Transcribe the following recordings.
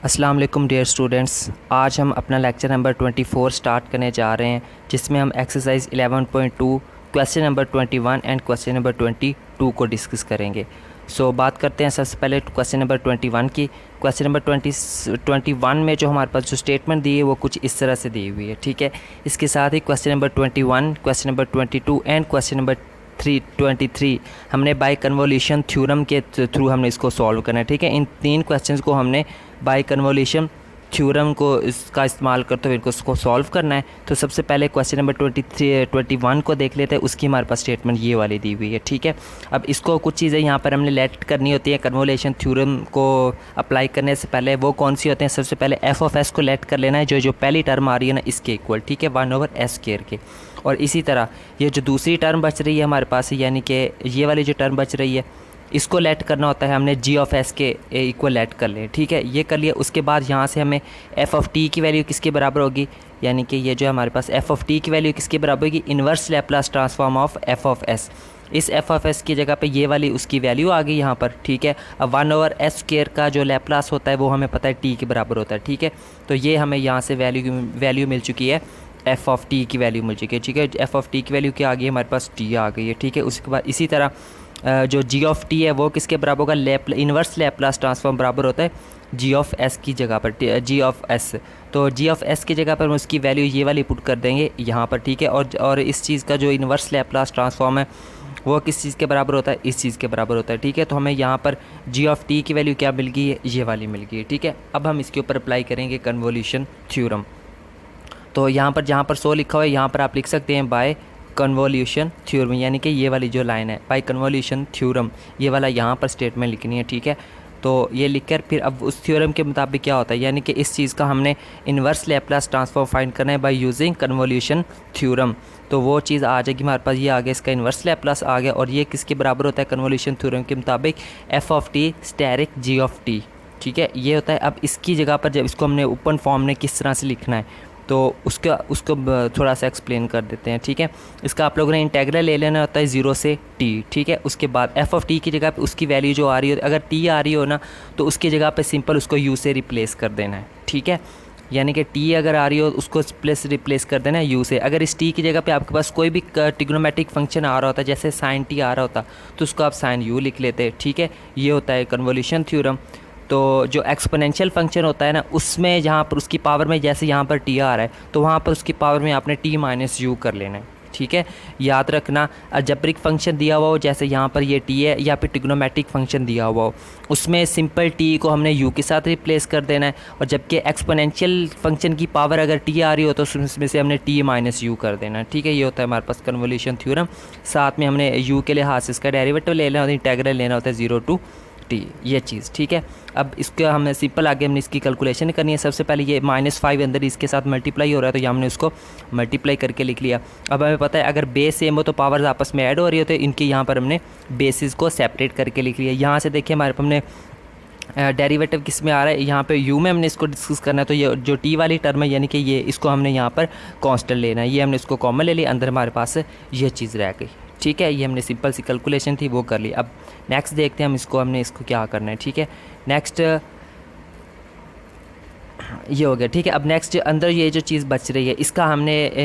अस्सलाम वालेकुम dear students. आज हम अपना लेक्चर नंबर 24 स्टार्ट करने जा रहे हैं, जिसमें हम exercise 11.2 question number 21 and question number 22 को डिस्कस करेंगे। बात करते हैं सबसे पहले क्वेश्चन नंबर 21 की। क्वेश्चन नंबर 21 में जो हमारे पास जो स्टेटमेंट दी है वो कुछ इस तरह से दी हुई है, ठीक है। इसके साथ ही question number 21, question number 22 and question number 23 हमने बाय कन्वोल्यूशन थ्योरम के थ्रू हमने इसको सॉल्व करना है, ठीक है। इन तीन क्वेश्चंस को हमने बाय कन्वोल्यूशन थ्योरम को इसका इस्तेमाल करते हुए इसको सॉल्व करना है। तो सबसे पहले क्वेश्चन नंबर 21 को देख लेते हैं। उसकी हमारे पास स्टेटमेंट ये वाली दी हुई है, ठीक है। अब इसको कुछ चीज़ें यहाँ पर हमने लेट करनी होती है कन्वोल्यूशन थ्योरम को अप्लाई करने से पहले। वो कौन सी होते हैं? सबसे पहले f(s) को लेट कर लेना है, जो पहली टर्म आ रही है ना इसके इक्वल, ठीक है, 1/s² के। और इसी तरह ये जो दूसरी टर्म बच रही है हमारे पास, यानी कि ये वाली जो टर्म बच रही है, इसको लेट करना होता है हमने g(s) के इक्वल लेट कर लें, ठीक है। ये कर लिया। उसके बाद यहाँ से हमें f(t) की वैल्यू किसके बराबर होगी, यानी कि ये जो हमारे पास f(t) की वैल्यू किसके बराबर होगी? Inverse Laplace transform of f(s). इस f(s) की जगह पे ये वाली उसकी वैल्यू आ गई यहाँ पर, ठीक है। अब 1/s² का जो लैप्लास होता है वो हमें पता है t के बराबर होता है, ठीक है। तो ये हमें यहाँ से वैल्यू मिल चुकी है, f(t) की वैल्यू मिल चुकी है, ठीक है। f(t) की वैल्यू क्या आ गई है? हमारे पास t आ गई है, ठीक है। उसके बाद इसी तरह जो g(t) है वो किसके बराबर होगा? इन्वर्स लैप्लास ट्रांसफॉर्म बराबर होता है g(s) की जगह पर, g(s). तो g(s) की जगह पर हम उसकी वैल्यू ये वाली पुट कर देंगे यहाँ पर, ठीक है। और इस चीज़ का जो इन्वर्स लैप्लास ट्रांसफॉर्म है वो किस चीज़ के बराबर होता है? इस चीज़ के बराबर होता है, ठीक है। तो हमें यहाँ पर g(t) की वैल्यू क्या मिल गई है? ये वाली मिल गई है, ठीक है। अब हम इसके ऊपर अप्लाई करेंगे कन्वोल्यूशन थ्योरम। तो यहाँ पर जहाँ पर 100 लिखा हुआ है यहाँ पर आप लिख सकते हैं बाय कन्वोल्यूशन थ्योरम, यानी कि ये वाली जो लाइन है बाय कन्वोल्यूशन थ्योरम, ये वाला यहाँ पर स्टेटमेंट लिखनी है, ठीक है। तो ये लिखकर फिर अब उस थ्योरम के मुताबिक क्या होता है, यानी कि इस चीज़ का हमने इन्वर्स लैप्लास ट्रांसफॉर्म फाइंड करना है बाय यूजिंग कन्वोल्यूशन थ्योरम। तो वो चीज़ आ जाएगी हमारे पास, ये आ गया, इसका इन्वर्स लैप्लास आ गया। और ये किसके बराबर होता है कन्वोल्यूशन थ्योरम के मुताबिक? f(t) स्टेरिक g(t), ठीक है। ये होता है। अब इसकी जगह पर जब इसको हमने ओपन फॉर्म में किस तरह से लिखना है तो उसको थोड़ा सा एक्सप्लेन कर देते हैं, ठीक है। इसका आप लोगों ने इंटेग्रल ले लेना होता है 0 से t, ठीक है। उसके बाद f(t) की जगह पे उसकी वैल्यू जो आ रही हो, अगर t आ रही हो ना तो उसकी जगह पे सिंपल उसको u से रिप्लेस कर देना है, ठीक है। यानी कि t अगर आ रही हो उसको रिप्लेस कर देना है u से। अगर इस t की जगह पे आपके पास कोई भी ट्रिग्नोमेट्रिक फंक्शन आ रहा होता है, जैसे sin t आ रहा होता, तो उसको आप sin u लिख लेते, ठीक है। ये होता है कन्वोल्यूशन थ्योरम। तो जो एक्सपोनेंशियल फंक्शन होता है ना, उसमें जहाँ पर उसकी पावर में जैसे यहाँ पर टी आ रहा है तो वहाँ पर उसकी पावर में आपने t माइनस यू कर लेना है, ठीक है। याद रखना, अलजेब्रिक फंक्शन दिया हुआ हो जैसे यहाँ पर ये t है, या फिर ट्रिग्नोमेट्रिक फंक्शन दिया हुआ हो, उसमें सिंपल t को हमने u के साथ रिप्लेस कर देना है। और जबकि एक्सपोनेंशियल फंक्शन की पावर अगर t आ रही हो तो उसमें से हमने t माइनस यू कर देना है, ठीक है। ये होता है हमारे पास कन्वोल्यूशन थ्योरम। साथ में हमने u के लिहाज से इसका डेरिवेटिव ले लेना होता है, इंटेग्रल लेना होता है 0 to t, ये चीज़, ठीक है। अब इसका हमने सिंपल आगे हमने इसकी कैलकुलेशन करनी है। सबसे पहले ये -5 अंदर इसके साथ मल्टीप्लाई हो रहा है तो ये हमने उसको मल्टीप्लाई करके लिख लिया। अब हमें पता है अगर बेस सेम हो तो पावर्स आपस में ऐड हो रही हो, तो इनके यहाँ पर हमने बेसिस को सेपरेट करके लिख लिया। यहाँ से देखिए हमारे हमने डेरिवेटिव किस में आ रहा है, यहाँ पे u में हमने इसको डिस्कस करना है। तो ये जो t वाली टर्म है, यानी कि ये इसको हमने यहाँ पर कांस्टेंट लेना है, ये हमने इसको कॉमन ले लिया, अंदर हमारे पास ये चीज़ रह गई, ठीक है। ये हमने सिंपल सी कैलकुलेशन थी वो कर ली। अब नेक्स्ट देखते हैं हम हमने इसको क्या करना है, ठीक है। नेक्स्ट ये हो गया, ठीक है। अब नेक्स्ट अंदर ये जो चीज़ बच रही है इसका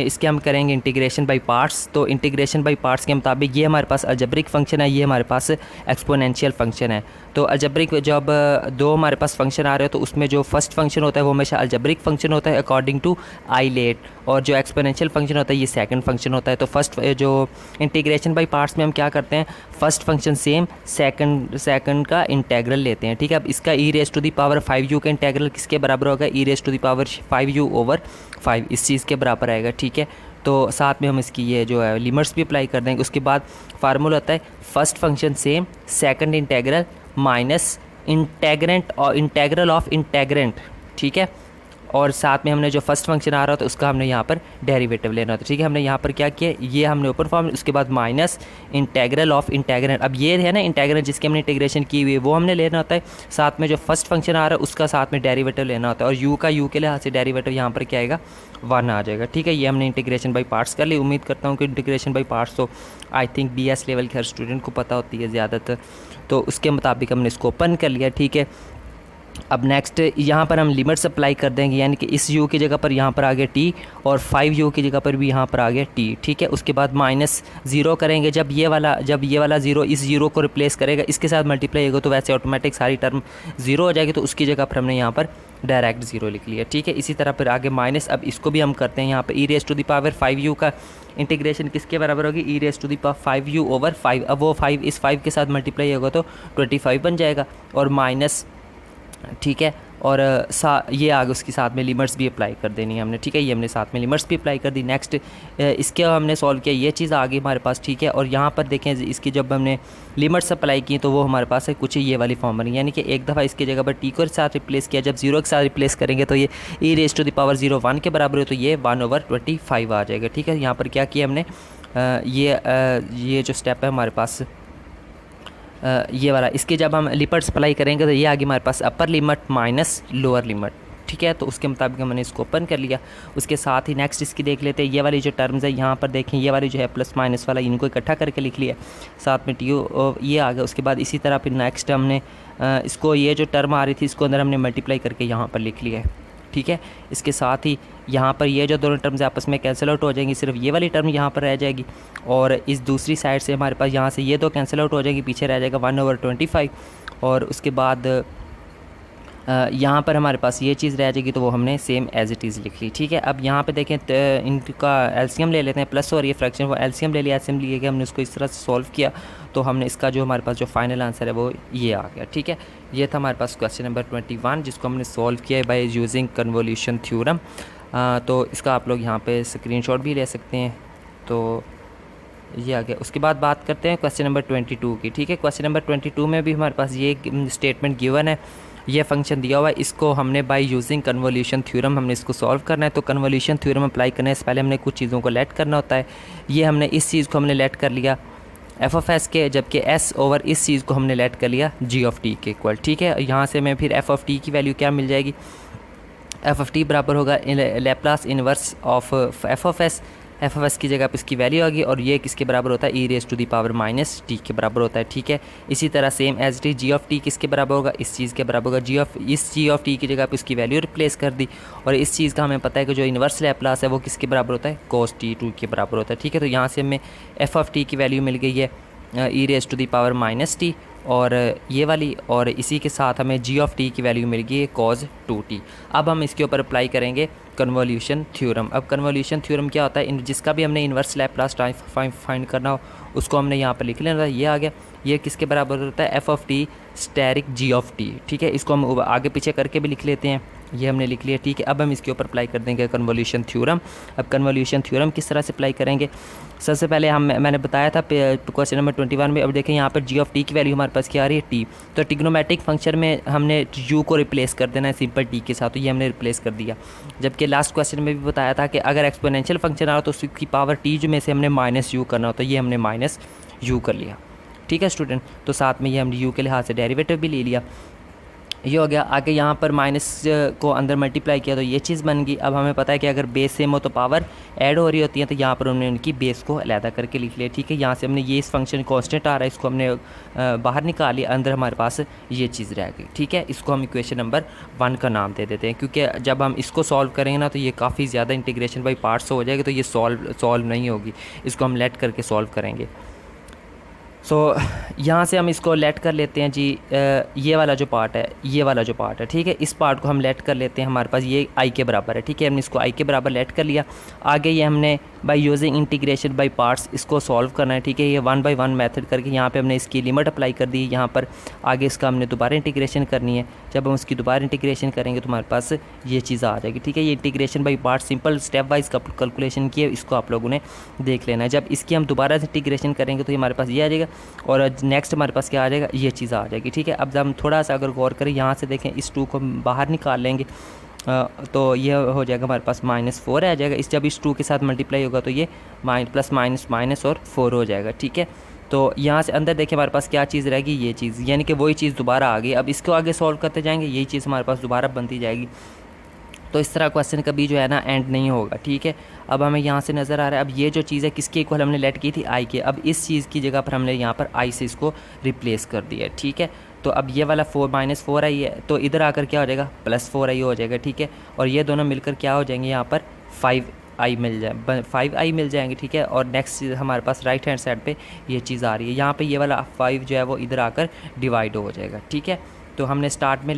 इसके हम करेंगे इंटीग्रेशन बाय पार्ट्स। तो इंटीग्रेशन बाय पार्ट्स के मुताबिक ये हमारे पास अलजेब्रिक फंक्शन है, ये हमारे पास एक्सपोनेंशियल फंक्शन है। तो अलजेब्रिक जब दो हमारे पास फंक्शन आ रहे हो तो उसमें जो फर्स्ट फंक्शन होता है वो हमेशा अलजेब्रिक फंक्शन होता है अकॉर्डिंग टू आइलेट, और जो एक्सपोनेंशियल फंक्शन होता है ये सेकंड फंक्शन होता है। तो फर्स्ट जो इंटीग्रेशन बाय पार्ट्स में हम क्या करते हैं, फर्स्ट फंक्शन सेम, सेकंड का इंटेग्रल लेते हैं, ठीक है। अब इसका e⁻5u का इंटेग्रल किसके बराबर होगा? e⁻5u/5, इस चीज़ के बराबर आएगा, ठीक है। तो साथ में हम इसकी ये जो है लिमिट्स भी अप्लाई कर देंगे। उसके बाद फार्मूला होता है first function same, second integral minus integrand और इंटेग्रल ऑफ इंटेग्रेंट, ठीक है। और साथ में हमने जो फर्स्ट फंक्शन आ रहा था उसका हमने यहाँ पर डेरिवेटिव लेना होता है, ठीक है। हमने यहाँ पर क्या किया, ये हमने ओपन फॉर्म, उसके बाद माइनस इंटेग्रल ऑफ इंटेग्रेंट। अब ये है ना इंटेग्रेंट जिसकी हमने इंटीग्रेशन की हुई है वो हमने लेना होता है। साथ में जो फर्स्ट फंक्शन आ रहा है उसका साथ में डेरिवेटिव लेना होता है, और यू का यू के लिहाज से डेरिवेटिव यहाँ पर क्या आएगा, 1 आ जाएगा, ठीक है। ये हमने इंटीग्रेशन बाई पार्ट्स कर ली। उम्मीद करता हूँ कि इंटीग्रेशन बाई पार्ट्स तो आई थिंक BS लेवल के हर स्टूडेंट को पता होती है ज़्यादातर। तो उसके मुताबिक हमने इसको ओपन कर लिया, ठीक है। अब नेक्स्ट यहाँ पर हम लिमिट्स अप्लाई कर देंगे, यानी कि इस u की जगह पर यहाँ पर आ गया t और 5u की जगह पर भी यहाँ पर आ गया t, ठीक है। उसके बाद -0 करेंगे, जब ये वाला ज़ीरो इस ज़ीरो को रिप्लेस करेगा, इसके साथ मल्टीप्लाई होगा तो वैसे ऑटोमेटिक सारी टर्म ज़ीरो हो जाएगी, तो उसकी जगह पर हमने यहाँ पर डायरेक्ट ज़ीरो लिख लिया, ठीक है। इसी तरह फिर आगे माइनस, अब इसको भी हम करते हैं यहाँ पर e⁻5u का इंटीग्रेशन किसके बराबर होगी, e⁻5u ओवर 5। अब वो 5 इस 5 के साथ मल्टीप्लाई होगा तो 25 बन जाएगा और माइनस, ठीक है। और ये आगे उसके साथ में लिमिट्स भी अप्लाई कर देनी है हमने, ठीक है। ये हमने साथ में लिमिट्स भी अप्लाई कर दी। नेक्स्ट इसके हमने सॉल्व किया, ये चीज़ आ गई हमारे पास, ठीक है। और यहाँ पर देखें इसकी जब हमने लिमिट्स अप्लाई की तो वो हमारे पास है कुछ ये वाली फॉर्म बनी, यानी कि एक दफ़ा इसकी जगह पर टी को साथ रिप्लेस किया, जब 0 के साथ रिप्लेस करेंगे तो ये e⁻0 के बराबर है, तो ये 1/25 आ जाएगा, ठीक है। यहाँ पर क्या किया हमने, ये जो स्टेप है हमारे पास ये वाला, इसके जब हम लिमिट्स अप्लाई करेंगे तो ये आगे हमारे पास upper limit minus lower limit, ठीक है। तो उसके मुताबिक हमने इसको ओपन कर लिया। उसके साथ ही नेक्स्ट इसकी देख लेते हैं, ये वाली जो टर्म्स है यहाँ पर देखें, ये वाली जो है प्लस माइनस वाला, इनको इकट्ठा करके लिख लिया, साथ में टी ये आ गया। उसके बाद इसी तरह फिर नेक्स्ट हमने इसको, ये जो टर्म आ रही थी इसको अंदर हमने मल्टीप्लाई करके यहाँ पर लिख लिया है, ठीक है। इसके साथ ही यहाँ पर ये जो दोनों टर्म्स आपस में कैंसिल आउट हो जाएंगी, सिर्फ ये वाली टर्म यहाँ पर रह जाएगी और इस दूसरी साइड से हमारे पास यहाँ से ये दो कैंसिल आउट हो जाएगी, पीछे रह जाएगा 1/25। और उसके बाद यहाँ पर हमारे पास ये चीज़ रह जाएगी, तो वो हमने सेम एज इट इज़ लिख ली, ठीक है। अब यहाँ पे देखें इनका एलसीएम ले लेते हैं, प्लस और ये फ्रैक्शन वो एलसीएम ले लिया, एलसीएम लिए कि हमने उसको इस तरह से सॉल्व किया, तो हमने इसका जो हमारे पास जो फाइनल आंसर है वो ये आ गया, ठीक है। ये था हमारे पास क्वेश्चन नंबर 21 जिसको हमने सॉल्व किया है बाय यूजिंग कन्वोल्यूशन थ्योरम। तो इसका आप लोग यहाँ पे स्क्रीनशॉट भी ले सकते हैं। तो ये आ गया। उसके बाद बात करते हैं क्वेश्चन नंबर 22 की, ठीक है। क्वेश्चन नंबर 22 में भी हमारे पास ये स्टेटमेंट गिवन है, ये फंक्शन दिया हुआ है, इसको हमने बाय यूजिंग कन्वोल्यूशन थ्योरम हमने इसको सॉल्व करना है। तो कन्वोल्यूशन थ्योरम अप्लाई करने से पहले हमने कुछ चीज़ों को लेट करना होता है। ये हमने इस चीज़ को हमने लेट कर लिया f(s) के, जबकि s ओवर इस चीज़ को हमने लेट कर लिया g(t) के इक्वल, ठीक है। यहाँ से मैं फिर f(t) की वैल्यू क्या मिल जाएगी, f(t) बराबर होगा लैप्लास इनवर्स ऑफ f(s) की जगह पर इसकी वैल्यू आ गई, और ये किसके बराबर होता है, e⁻−t के बराबर होता है, ठीक है। इसी तरह same as it is g(t) किसके बराबर होगा, इस चीज़ के बराबर होगा। इस g(t) की जगह पर इसकी वैल्यू रिप्लेस कर दी, और इस चीज़ का हमें पता है कि जो इन्वर्स लैप्लास है वो किसके बराबर होता है, cos t2 के बराबर होता है, ठीक है। तो यहाँ से हमें f(t) की वैल्यू मिल गई है e⁻−t और ये वाली, और इसी के साथ हमें g(t) की वैल्यू मिल गई है cos 2t। अब हम इसके ऊपर अप्लाई करेंगे कन्वोल्यूशन थ्योरम। अब कन्वोल्यूशन थ्योरम क्या होता है, जिसका भी हमने इन्वर्स लैप्लास फाइंड करना हो उसको हमने यहाँ पर लिख लेना। ये आ गया, ये किसके बराबर होता है, f(t) स्टेरिक g(t), ठीक है। इसको हम आगे पीछे करके भी लिख लेते हैं, ये हमने लिख लिया, ठीक है। अब हम इसके ऊपर अप्लाई कर देंगे कन्वोल्यूशन थ्योरम। अब कन्वोल्यूशन थ्योरम किस तरह से अप्लाई करेंगे, सबसे पहले मैंने बताया था क्वेश्चन नंबर 21 में। अब देखें यहाँ पर g(t) की वैल्यू हमारे पास क्या आ रही है, t। तो ट्रिग्नोमेट्रिक फंक्शन में हमने u को रिप्लेस कर देना है सिंपल t के साथ, तो ये हमने रिप्लेस कर दिया। जबकि लास्ट क्वेश्चन में भी बताया था कि अगर एक्सपोनेंशियल फंक्शन आ रहा तो उसकी पावर t जो में से हमने -u करना हो, तो ये हमने -u कर लिया, ठीक है स्टूडेंट। तो साथ में ये हमने u के लिहाज से डेरिवेटिव भी ले लिया, ये हो गया। आगे यहाँ पर माइनस को अंदर मल्टीप्लाई किया तो ये चीज़ बन गई। अब हमें पता है कि अगर बेस सेम हो तो पावर ऐड हो रही होती है, तो यहाँ पर हमने उनकी बेस को अलहदा करके लिख लिया, ठीक है। यहाँ से हमने ये इस फंक्शन कांस्टेंट आ रहा है, इसको हमने बाहर निकाल लिया, अंदर हमारे पास ये चीज़ रह गई, ठीक है। इसको हम इक्वेशन नंबर 1 का नाम दे देते हैं, क्योंकि जब हम इसको सॉल्व करेंगे ना तो ये काफ़ी ज़्यादा इंटीग्रेशन बाई पार्ट्स हो जाएगी, तो ये सॉल्व नहीं होगी, इसको हम लेट करके सॉल्व करेंगे। यहाँ से हम इसको लेट कर लेते हैं जी, ये वाला जो पार्ट है, ये वाला जो पार्ट है, ठीक है। इस पार्ट को हम लेट कर लेते हैं, हमारे पास ये i के बराबर है, ठीक है। हमने इसको i के बराबर लेट कर लिया। आगे ये हमने by using integration by parts इसको सॉल्व करना है, ठीक है। ये 1 बाय 1 मेथड करके यहाँ पे हमने इसकी लिमिट अप्लाई कर दी। यहाँ पर आगे इसका हमने दोबारा इंटीग्रेशन करनी है। जब हम उसकी दोबारा इंटीग्रेशन करेंगे तो हमारे पास ये चीज़ आ जाएगी, ठीक है। ये integration by part simple step wise calculation की है, इसको आप लोगों ने देख लेना है। जब इसकी हम दोबारा इंटीग्रेशन करेंगे तो हमारे पास ये आ जाएगा, और नेक्स्ट हमारे पास क्या आ जाएगा, ये चीज़ आ जाएगी, ठीक है। अब हम थोड़ा सा अगर गौर करें, यहाँ से देखें, इस 2 को हम बाहर निकाल लेंगे तो ये हो जाएगा हमारे पास -4 आ जाएगा। जब इस 2 के साथ मल्टीप्लाई होगा तो ये प्लस माइनस माइनस और 4 हो जाएगा, ठीक है। तो यहाँ से अंदर देखें हमारे पास क्या चीज़ रहेगी, ये चीज़, यानी कि वही चीज़ दोबारा आ गई। अब इसको आगे सॉल्व करते जाएंगे, यही चीज़ हमारे पास दोबारा बनती जाएगी। तो इस तरह क्वेश्चन कभी जो है ना एंड नहीं होगा, ठीक है। अब हमें यहाँ से नज़र आ रहा है, अब ये जो चीज़ है किसके इक्वल हमने लेट की थी, i के। अब इस चीज़ की जगह पर हमने यहाँ पर i से इसको रिप्लेस कर दिया, ठीक है। तो अब ये वाला 4 - 4i है, तो इधर आकर क्या हो जाएगा +4i हो जाएगा, ठीक है। और ये दोनों मिलकर क्या हो जाएंगे, यहाँ पर 5i मिल जाए 5i मिल जाएंगे, ठीक है। और नेक्स्ट हमारे पास राइट हैंड साइड पे ये चीज़ आ रही है, यहाँ पे ये वाला 5 जो है वो इधर आकर डिवाइड हो जाएगा, ठीक है। तो हमने स्टार्ट में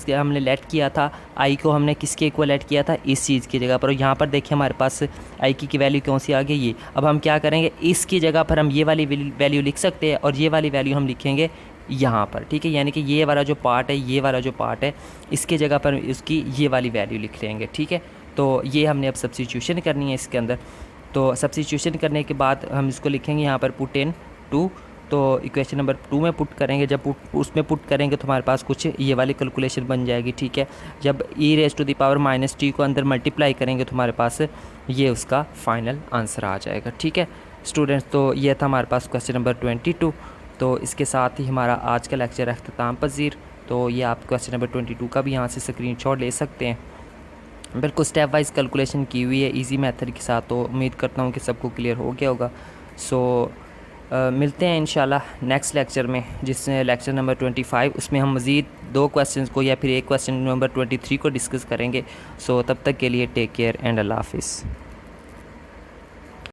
हमने लेट किया था आई को, हमने किसके इक्वल लेट किया था, इस चीज़ की जगह पर। और यहाँ पर देखिए हमारे पास आई की वैल्यू कौन सी आ गई, ये। अब हम क्या करेंगे, इसकी जगह पर हम ये वाली वैल्यू लिख सकते हैं और ये वाली वैल्यू हम लिखेंगे यहाँ पर, ठीक है। यानी कि ये वाला जो पार्ट है, ये वाला जो पार्ट है, इसके जगह पर इसकी ये वाली वैल्यू लिख लेंगे, ठीक है। तो ये हमने अब सब्स्टिट्यूशन करनी है इसके अंदर। तो सब्स्टिट्यूशन करने के बाद हम इसको लिखेंगे यहाँ पर पुट इन 2। तो इक्वेशन नंबर 2 में पुट करेंगे, जब उसमें पुट करेंगे तो हमारे पास कुछ ये वाली कैलकुलेशन बन जाएगी, ठीक है। जब e⁻⁻t को अंदर मल्टीप्लाई करेंगे तो हमारे पास ये उसका फाइनल आंसर आ जाएगा, ठीक है स्टूडेंट्स। तो ये था हमारे पास क्वेश्चन नंबर 22। तो इसके साथ ही हमारा आज का लेक्चर अख्ताम पज़ीर। तो ये आप क्वेश्चन नंबर 22 का भी यहाँ से स्क्रीनशॉट ले सकते हैं। बिल्कुल स्टेप वाइज कैलकुलेशन की हुई है इजी मेथड के साथ। तो उम्मीद करता हूँ कि सबको क्लियर हो गया होगा। सो मिलते हैं इंशाल्लाह नेक्स्ट लेक्चर में, जिसमें लेक्चर नंबर 25, उसमें हम मज़ीद 2 क्वेश्चंस को या फिर एक क्वेश्चन नंबर 23 को डिस्कस करेंगे। सो तब तक के लिए टेक केयर एंड अल्लाह हाफिज़।